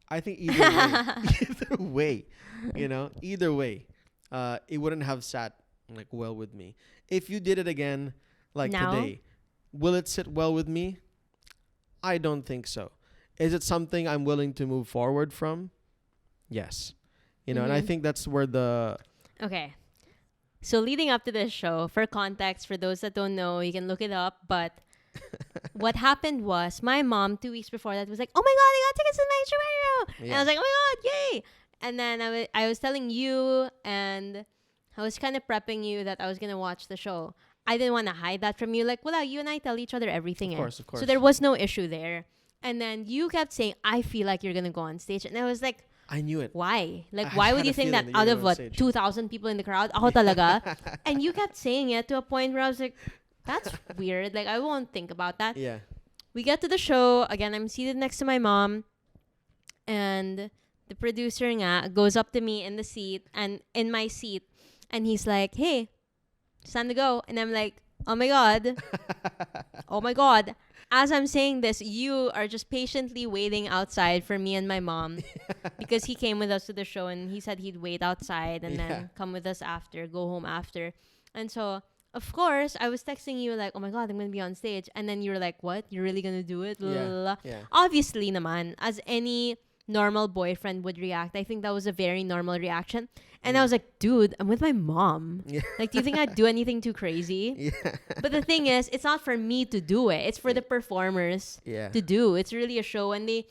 I think either way, either way, either way, it wouldn't have sat like well with me. If you did it again, like Now? today, will it sit well with me? I don't think so. Is it something I'm willing to move forward from? Yes. And I Mhm. think that's where the Okay. So leading up to this show, for context, for those that don't know, you can look it up. But what happened was my mom 2 weeks before that was like, "Oh my god, I got tickets to the next show!" And I was like, "Oh my god, yay!" And then I was telling you, and I was kind of prepping you that I was gonna watch the show. I didn't want to hide that from you. Like, well, you and I tell each other everything. Of course. So there was no issue there. And then you kept saying, "I feel like you're gonna go on stage," and I was like, I knew it. why? Like, I why would had you a think that feeling that out you of were on what, stage. 2,000 people in the crowd? Ako talaga? And you kept saying it to a point where I was like, that's weird. Like, I won't think about that. Yeah. We get to the show. Again, I'm seated next to my mom. And the producer nga goes up to me in the seat and in my seat. And he's like, "Hey, it's time to go." And I'm like, "Oh my God." Oh my God. As I'm saying this, you are just patiently waiting outside for me and my mom because he came with us to the show and he said he'd wait outside and Yeah. then come with us after, go home after. And so, of course, I was texting you like, "Oh my God, I'm going to be on stage." And then you were like, "What? You're really going to do it?" Yeah. Yeah. Obviously naman, as any normal boyfriend would react, I think that was a very normal reaction. And I was like, "Dude, I'm with my mom. Yeah. Like, do you think I'd do anything too crazy?" Yeah. But the thing is, it's not for me to do it. It's for the performers Yeah. to do. It's really a show. And they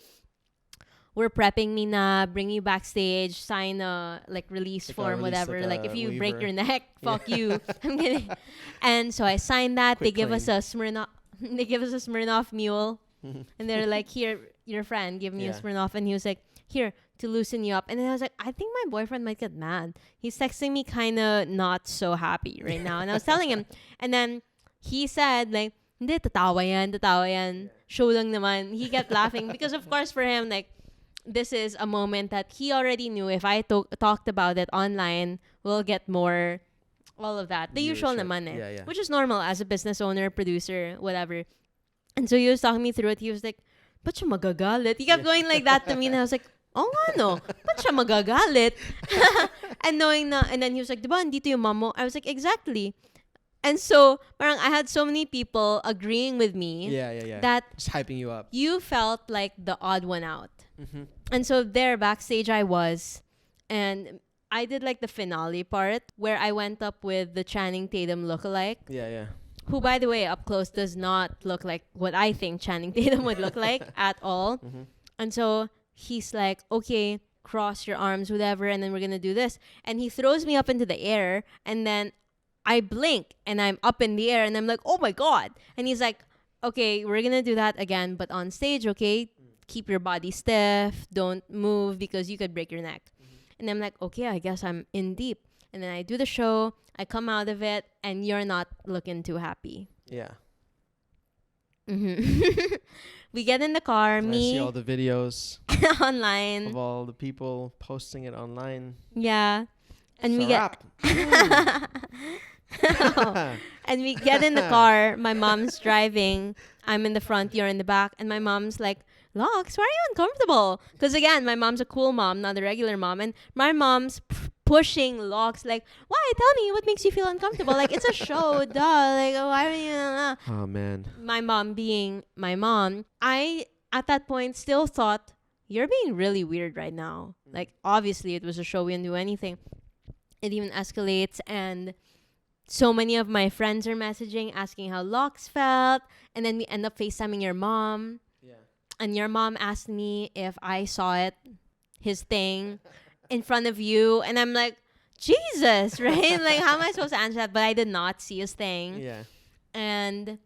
were prepping me na, bring you backstage, sign a like release Like a form, release, whatever. like Like, a if you break waiver. your neck, fuck you. I'm kidding. And so I signed that. They Quick give us a Smirnoff. They give us a Smirnoff mule. And they're like, "Here, your friend, give me a Yeah. Smirnoff." And he was like, "Here, to loosen you up." And then I was like, I think my boyfriend might get mad. He's texting me kind of not so happy right now. And I was telling him. And then he said, like, "Hindi, tatawa yan. Show lang naman." He kept laughing because, of course, for him, like, this is a moment that he already knew if I talked about it online, we'll get more, all of that. The usual Viewership. naman eh. Yeah, yeah. Which is normal as a business owner, producer, whatever. And so he was talking me through it. He was like, "Ba't siya magagalit?" He kept going like that to me. And I was like, "Oh nga no, ba't siya magagalit?" And then he was like, "Diba, andito yung mom mo?" I was like, "Exactly." And so, parang I had so many people agreeing with me Yeah. that Just hyping you up. you felt like the odd one out. Mm-hmm. And so there, backstage I was, and I did like the finale part where I went up with the Channing Tatum lookalike, Yeah. who, by the way, up close does not look like what I think Channing Tatum would look like at all. Mm-hmm. And so he's like, "Okay, cross your arms, whatever, and then we're going to do this." And he throws me up into the air, and then I blink, and I'm up in the air, and I'm like, "Oh my God." And he's like, "Okay, we're going to do that again, but on stage, okay? Keep your body stiff. Don't move because you could break your neck." And I'm like, "Okay, I guess I'm in deep." And then I do the show, I come out of it, and you're not looking too happy. Yeah. Mm-hmm. We get in the car, And I see all me the videos online. of all the people posting it online. Yeah. And we It's a get wrap. and we get in the car. My mom's driving. I'm in the front, you're in the back, and my mom's like, "Lox, why are you uncomfortable?" Because again, my mom's a cool mom, not a regular mom, and my mom's pushing Lox like, "Why? Tell me what makes you feel uncomfortable. Like, it's a show, duh. Like, why are you?" Oh man. My mom being my mom, I at that point still thought, "You're being really weird right now." Like, obviously it was a show, we didn't do anything. It even escalates, and so many of my friends are messaging asking how Lox felt, and then we end up FaceTiming your mom, Yeah. and your mom asked me if I saw it, his thing, in front of you, and I'm like, Jesus, right? Like, how am I supposed to answer that? But I did not see his thing. Yeah. And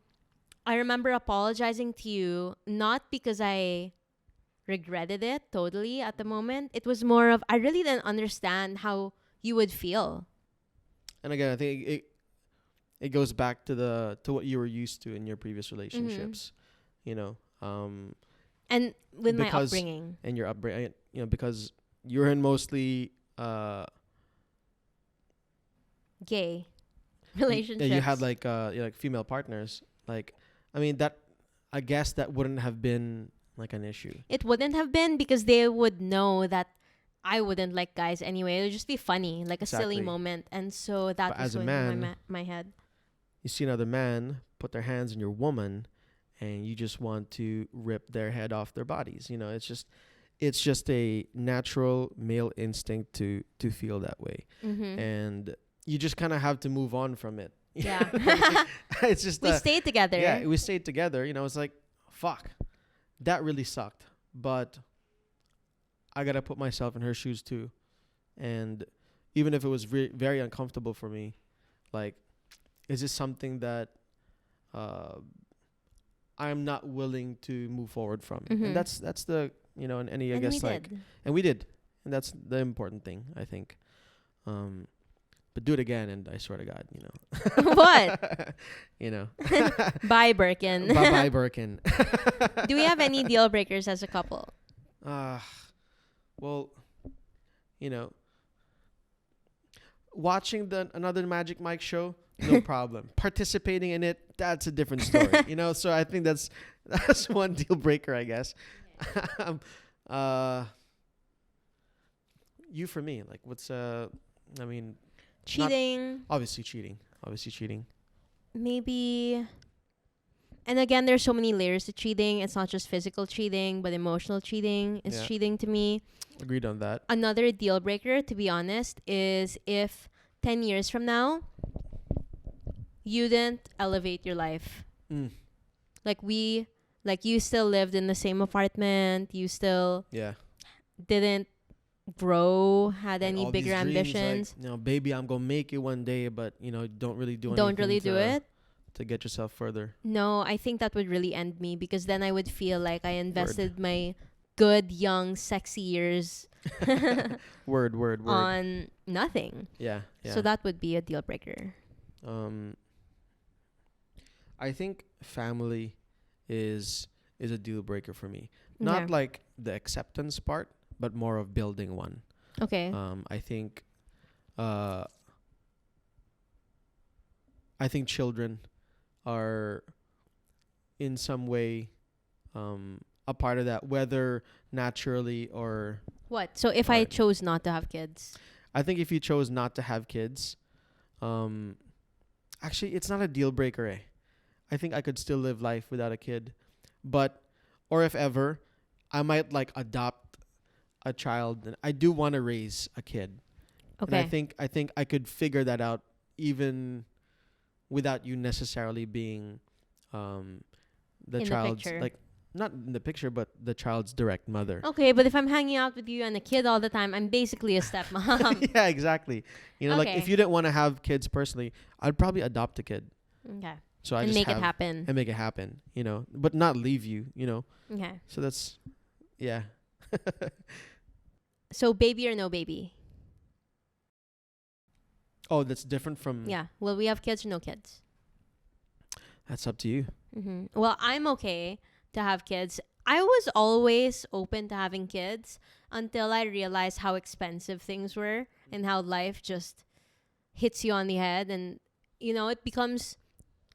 I remember apologizing to you, not because I regretted it totally at the moment. It was more of, I really didn't understand how you would feel. And again, I think it goes back to what you were used to in your previous relationships, you know. And with my Because upbringing. and your upbringing, you know, because you're in mostly Gay yeah, relationships. you had like like female partners. Like, I mean, that I guess that wouldn't have been like an issue. It wouldn't have been because they would know that I wouldn't like guys anyway. It would just be funny, like a silly Exactly. moment. And so that But was as a going through man, my head. you see another man put their hands on your woman, and you just want to rip their head off their bodies. You know, it's just a natural male instinct to feel that way, Mm-hmm. and you just kind of have to move on from it. Yeah. It's just We stayed together. yeah, we stayed together. You know, it's like, fuck, that really sucked, but I gotta put myself in her shoes too, and even if it was very uncomfortable for me, like, is this something that I'm not willing to move forward from? Mhm. And that's the, you know, and any I And guess we like did. and we did, and that's the important thing, I think. But do it again, and I swear to God, you know. What? You know. Bye, Birkin. Bye bye Birkin. Do we have any deal breakers as a couple? Well, you know, watching another Magic Mike show, no problem. Participating in it, that's a different story. You know, so I think that's one deal breaker, I guess. You for me, like, what's I mean, Cheating. obviously cheating. Maybe. And again, there's so many layers to cheating. It's not just physical cheating, but emotional cheating is Yeah. cheating to me. Agreed on that. Another deal breaker, to be honest, is if 10 years from now, you didn't elevate your life. Like you still lived in the same apartment. You still Yeah. didn't grow, had Like any all bigger these dreams, ambitions. like, you know, baby, I'm gonna make it one day, but you know, don't really do Don't really anything do it. to get yourself further. No, I think that would really end me because then I would feel like I invested my good, young, sexy years Word. on nothing. Yeah. So that would be a deal breaker. I think family is a deal breaker for me. Not Okay. like the acceptance part, but more of building one. Okay. I think children are in some way a part of that, whether naturally or What? So if I Right. chose not to have kids. I think if you chose not to have kids, actually, it's not a deal breaker. I think I could still live life without a kid, or if ever, I might like adopt a child. And I do want to raise a kid, Okay. and I think I could figure that out even without you necessarily being the In the child's picture. like not in the picture, but the child's direct mother. Okay, but if I'm hanging out with you and a kid all the time, I'm basically a stepmom. Yeah, exactly. You know, like Okay. if you didn't want to have kids personally, I'd probably adopt a kid. Okay. So I And just make it have- happen. and make it happen, you know, but not leave you, you know. Okay. So that's, yeah. So baby or no baby? Oh, that's different from. Yeah. Will we have kids or no kids? That's up to you. Mm-hmm. Well, I'm okay to have kids. I was always open to having kids until I realized how expensive things were and how life just hits you on the head. And, you know, it becomes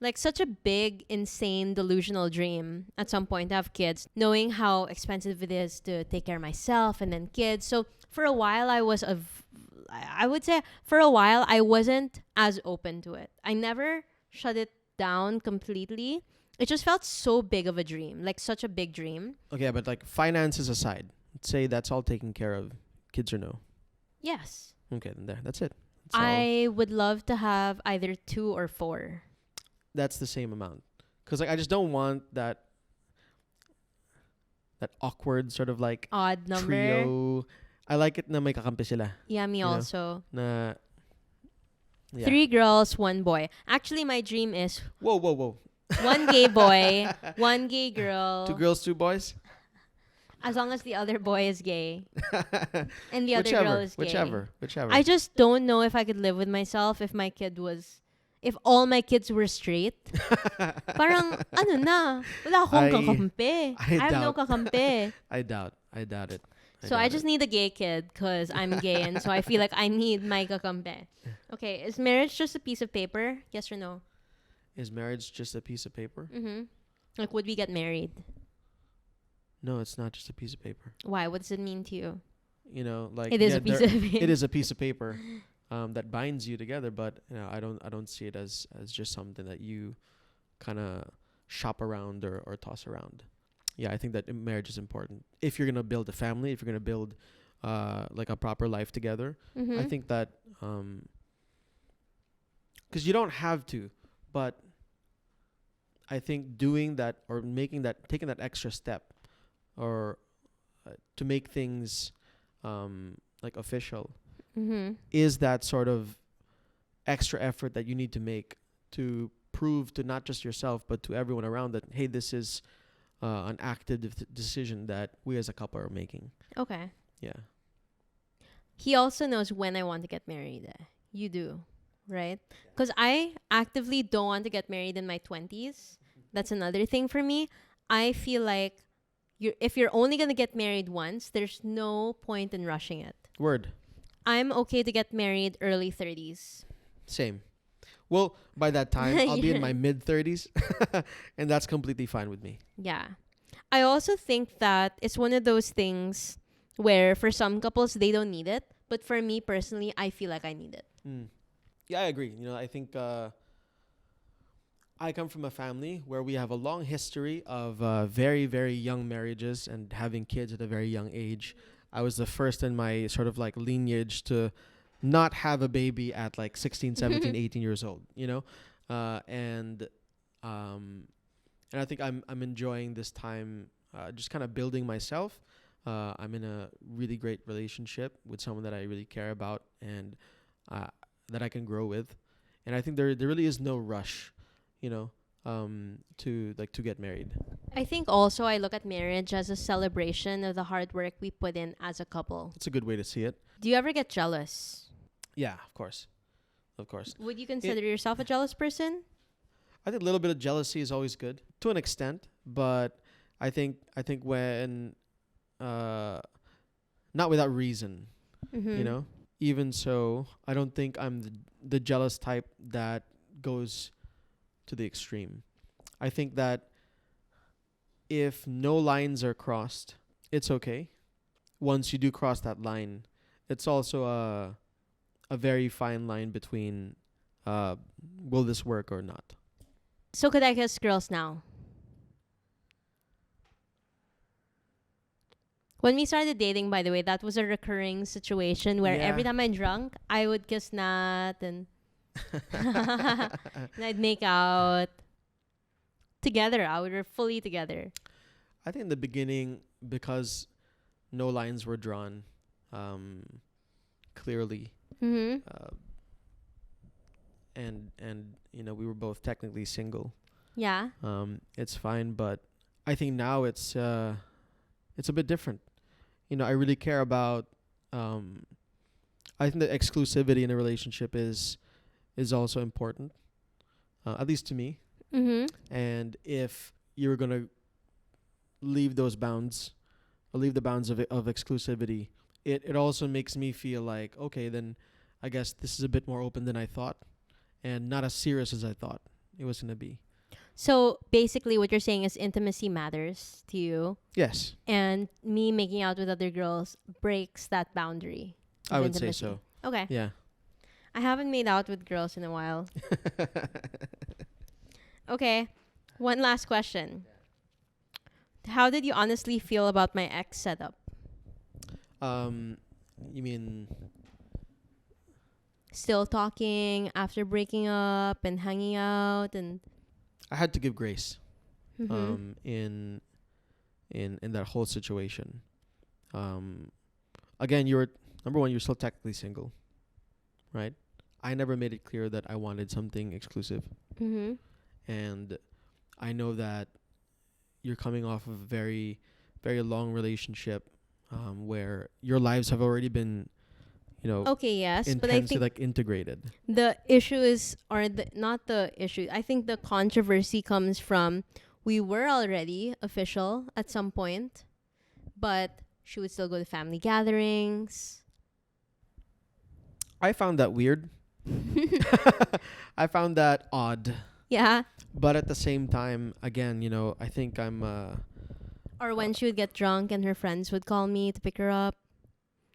like such a big, insane, delusional dream at some point to have kids, knowing how expensive it is to take care of myself and then kids. So for a while, I would say for a while, I wasn't as open to it. I never shut it down completely. It just felt so big of a dream, like such a big dream. Okay, but like finances aside, let's say that's all taken care of. Kids or no? Yes. Okay, then that's it. That's all. I would love to have either 2 or 4. That's the same amount. Because like I just don't want that awkward sort of like Odd number. trio. I like it na may kakampi sila. Yeah, me You know? also. Na, yeah. 3 girls, 1 boy. Actually, my dream is Whoa. 1 gay boy, 1 gay girl. 2 girls, 2 boys? As long as the other boy is gay and the other girl is gay. Whichever. I just don't know if I could live with myself if all my kids were straight. Parang, ano na, wala akong kakampi. I have no kakampi. I doubt it. So I just need a gay kid because I'm gay and so I feel like I need my kakampi. Okay, is marriage just a piece of paper? Yes or no? Is marriage just a piece of paper? Mm-hmm. Like, would we get married? No, it's not just a piece of paper. Why? What does it mean to you? You know, like it is a piece of paper. It is a piece of paper that binds you together, but you know, I don't see it as just something that you kind of shop around or toss around. Yeah, I think that marriage is important. If you're gonna build a family, if you're gonna build like a proper life together, I think that because you don't have to, but I think doing that or taking that extra step, or to make things like official, is that sort of extra effort that you need to make to prove to not just yourself but to everyone around that, hey, this is an active decision that we as a couple are making. Okay. Yeah. He also knows when I want to get married. You do, right? Because I actively don't want to get married in my 20s. That's another thing for me. I feel like if you're only going to get married once, there's no point in rushing it. Word. I'm okay to get married early 30s. Same. Well, by that time, I'll be in my mid-30s, and that's completely fine with me. Yeah. I also think that it's one of those things where for some couples, they don't need it. But for me personally, I feel like I need it. Yeah, I agree. You know, I think I come from a family where we have a long history of very, very young marriages and having kids at a very young age. I was the first in my sort of like lineage to not have a baby at like 16, 17, 18 years old, you know? And I think I'm enjoying this time just kind of building myself. I'm in a really great relationship with someone that I really care about and that I can grow with. And I think there really is no rush, you know, to get married. I think also I look at marriage as a celebration of the hard work we put in as a couple. It's a good way to see it. Do you ever get jealous? Yeah, of course. Would you consider yourself a jealous person? I think a little bit of jealousy is always good to an extent, but I think when not without reason, you know. Even so, I don't think I'm the jealous type that goes to the extreme. I think that if no lines are crossed, it's okay. Once you do cross that line, it's also a very fine line between will this work or not. So could I kiss girls now? When we started dating, by the way, that was a recurring situation where every time I'm drunk, I would kiss Nat and and I'd make out together. We were fully together. I think in the beginning, because no lines were drawn clearly, and you know, we were both technically single. Yeah. It's fine, but I think now it's a bit different. You know, I really care about. I think that exclusivity in a relationship is also important, at least to me. And if you're gonna leave those bounds, or leave the bounds of exclusivity, it also makes me feel like, okay, then I guess this is a bit more open than I thought, and not as serious as I thought it was gonna be. So basically what you're saying is intimacy matters to you. Yes. And me making out with other girls breaks that boundary. I would say so. Okay. Yeah. I haven't made out with girls in a while. Okay. One last question. How did you honestly feel about my ex setup? You mean still talking after breaking up and hanging out and I had to give grace in that whole situation. Again, number one, you're still technically single, right? I never made it clear that I wanted something exclusive. And I know that you're coming off of a very very long relationship where your lives have already been, Okay, yes, but I intensely think like integrated. the issue is, or not the issue. I think the controversy comes from we were already official at some point, but she would still go to family gatherings. I found that weird. I found that odd. Yeah. But at the same time, again, I think I'm Or when she would get drunk and her friends would call me to pick her up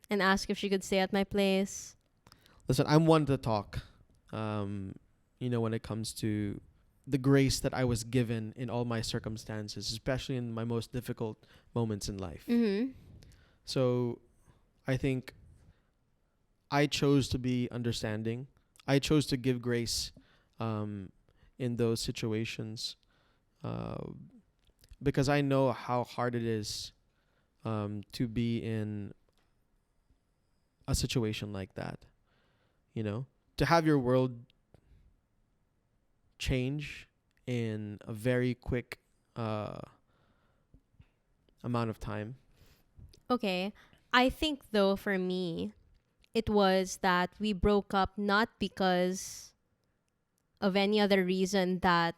and ask if she could stay at my place. listen, I'm one to talk. When it comes to the grace that I was given in all my circumstances, especially in my most difficult moments in life. Mm-hmm. So I think I chose to be understanding. I chose to give grace in those situations because I know how hard it is to be in a situation like that. To have your world change in a very quick amount of time. Okay. I think, though, for me, it was that we broke up not because of any other reason that...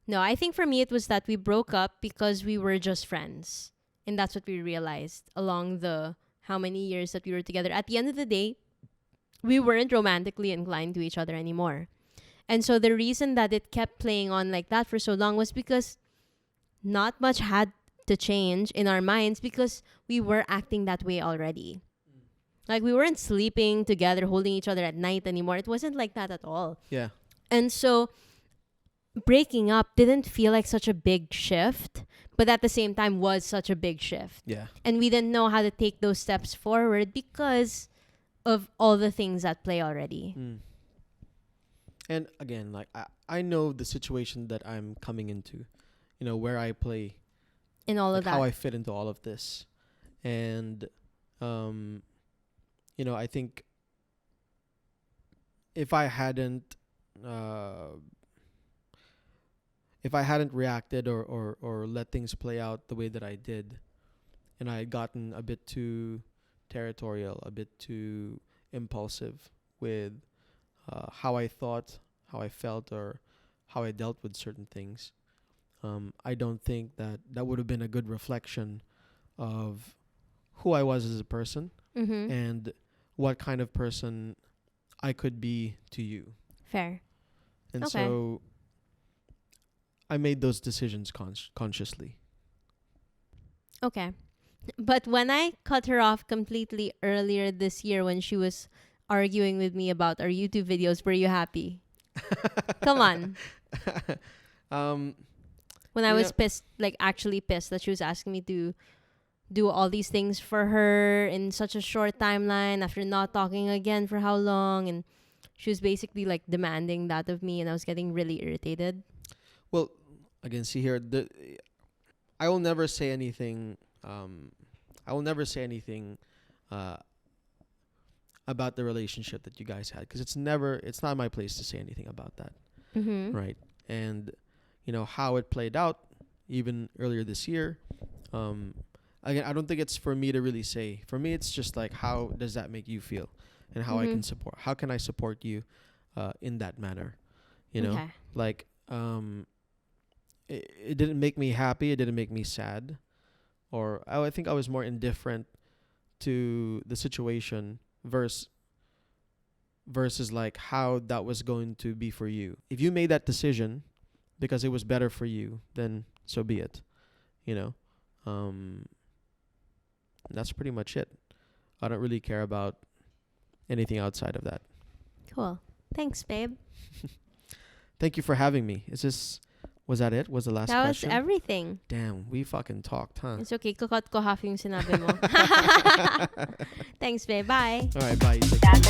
No, I think for me it was that we broke up because we were just friends. And that's what we realized along the how many years that we were together. At the end of the day, we weren't romantically inclined to each other anymore. And so the reason that it kept playing on like that for so long was because not much had to change in our minds because we were acting that way already. Like, we weren't sleeping together, holding each other at night anymore. It wasn't like that at all. Yeah. And so breaking up didn't feel like such a big shift, but at the same time was such a big shift. Yeah. And we didn't know how to take those steps forward because of all the things at play already. And again, like I know the situation that I'm coming into, where I play, In all like of that. how I fit into all of this. And I think if I hadn't reacted or let things play out the way that I did, and I had gotten a bit too territorial, a bit too impulsive with how I thought, how I felt, or how I dealt with certain things, I don't think that would have been a good reflection of who I was as a person Mm-hmm. and what kind of person I could be to you. Fair. And Okay. so I made those decisions consciously. Okay. But when I cut her off completely earlier this year when she was arguing with me about our YouTube videos, were you happy? Come on. When I You was know- pissed, like actually pissed that she was asking me to do all these things for her in such a short timeline after not talking again for how long, and she was basically like demanding that of me, and I was getting really irritated. Well, again, see here, I will never say anything. I will never say anything about the relationship that you guys had, because it's not my place to say anything about that, Mm-hmm. right? And how it played out, even earlier this year. Again, I don't think it's for me to really say. For me, it's just like, how does that make you feel, and how I can support. How can I support you in that manner? Okay. Like it didn't make me happy. It didn't make me sad, or I think I was more indifferent to the situation versus like how that was going to be for you. If you made that decision because it was better for you, then so be it. That's pretty much it. I don't really care about anything outside of that. Cool. Thanks, babe. Thank you for having me. Was that it? Was the last That was question? everything. Damn, we fucking talked, huh? It's okay. Kukat ko half yung sinabi mo. Thanks, babe. Bye. All right, bye. Take care.